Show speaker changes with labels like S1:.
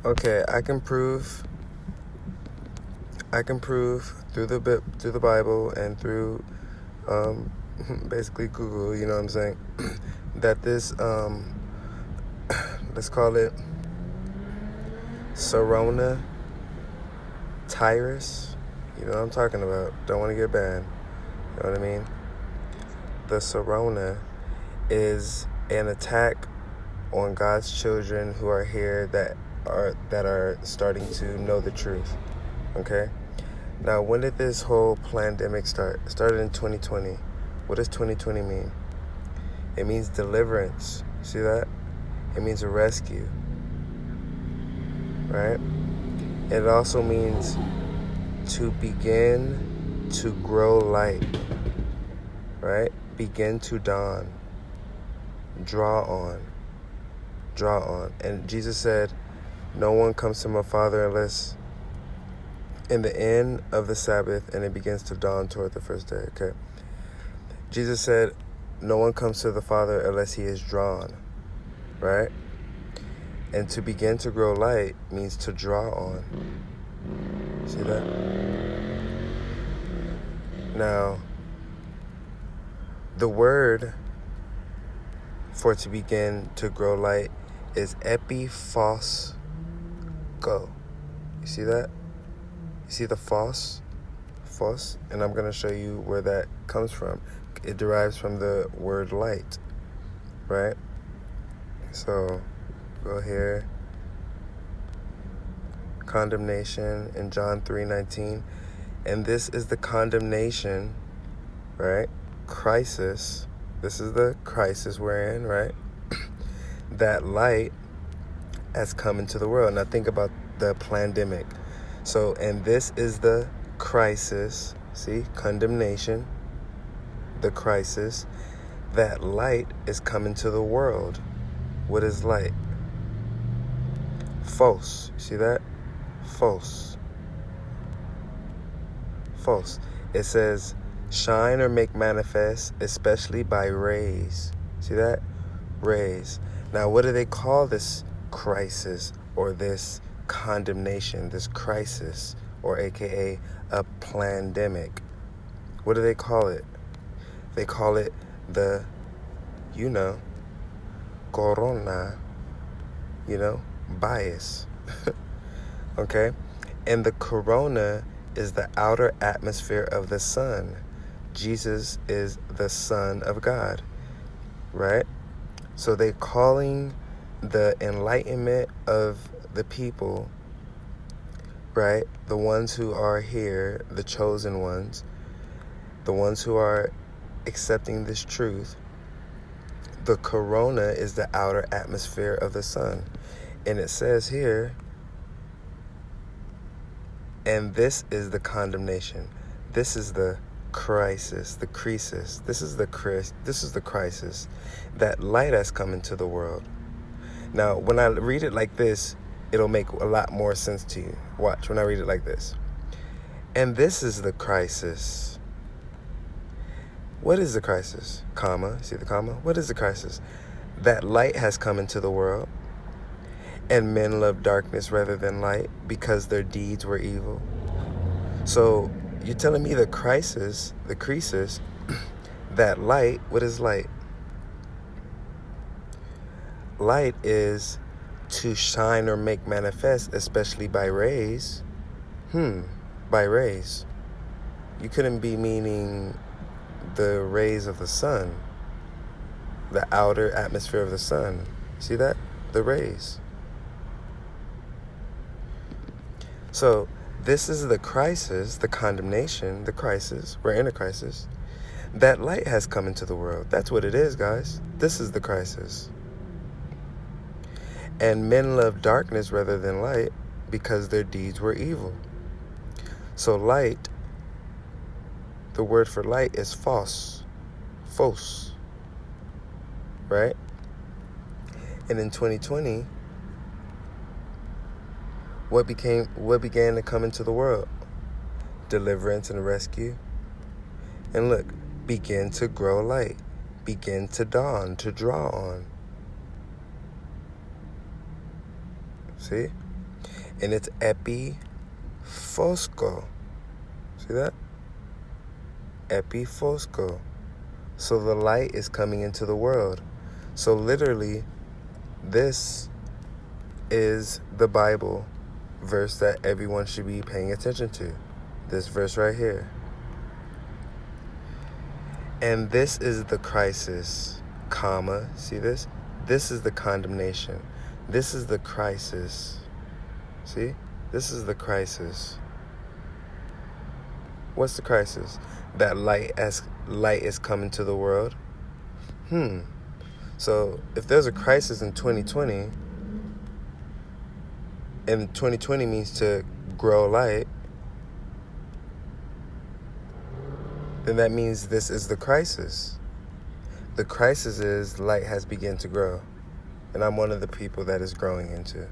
S1: Okay, I can prove through the Bible and through basically Google, you know what I'm saying, that this let's call it Corona Tyrus. You know what I'm talking about. Don't want to get banned. You know what I mean? The Corona is an attack on God's children who are here that are starting to know the truth. Okay? Now, when did this whole pandemic start? It started in 2020. What does 2020 mean? It means deliverance. See that? It means a rescue. Right? It also means to begin to grow light. Right? Begin to dawn. Draw on. And Jesus said, no one comes to my Father unless in the end of the Sabbath and it begins to dawn toward the first day. Okay. Jesus said, no one comes to the Father unless he is drawn. Right? And to begin to grow light means to draw on. See that? Now, the word for to begin to grow light is epiphos go. You see that? You see the phos? And I'm going to show you where that comes from. It derives from the word light, right? So, go here. Condemnation in John 3:19. And this is the condemnation, right? Crisis. This is the crisis we're in, right? That light has come into the world. Now think about the pandemic. So, and this is the crisis. See, condemnation, the crisis. That light is coming to the world. What is light? Phos. See that? Phos. It says, shine or make manifest, especially by rays. See that? Rays. Now, what do they call this crisis or this condemnation, this crisis, or AKA a pandemic? What do they call it? They call it the, corona, bias. Okay? And the corona is the outer atmosphere of the sun. Jesus is the Son of God, right? So they're calling the enlightenment of the people, right? The ones who are here, the chosen ones, the ones who are accepting this truth. The corona is the outer atmosphere of the sun. And it says here, and this is the condemnation. This is the crisis, the crisis. This is the crisis. That light has come into the world. Now, when I read it like this, it'll make a lot more sense to you. Watch when I read it like this. And this is the crisis. What is the crisis? Comma. See the comma? What is the crisis? That light has come into the world. And men love darkness rather than light because their deeds were evil. So you're telling me the crisis, that light, what is light? Light is to shine or make manifest, especially by rays. By rays. You couldn't be meaning the rays of the sun, the outer atmosphere of the sun. See that? The rays. So this is the crisis, the condemnation, the crisis. We're in a crisis. That light has come into the world. That's what it is, guys. This is the crisis. And men love darkness rather than light because their deeds were evil. So light, the word for light is phos, right? And in 2020, what began to come into the world? Deliverance and rescue. And look, begin to grow light. Begin to dawn, to draw on. See? And it's epifosco. See that? Epifosco. So the light is coming into the world. So literally, this is the Bible verse that everyone should be paying attention to. This verse right here. And this is the crisis, comma, see this? This is the condemnation. This is the crisis. See? This is the crisis. What's the crisis? That light is coming to the world. So if there's a crisis in 2020, and 2020 means to grow light, then that means this is the crisis. The crisis is light has begun to grow. And I'm one of the people that is growing into.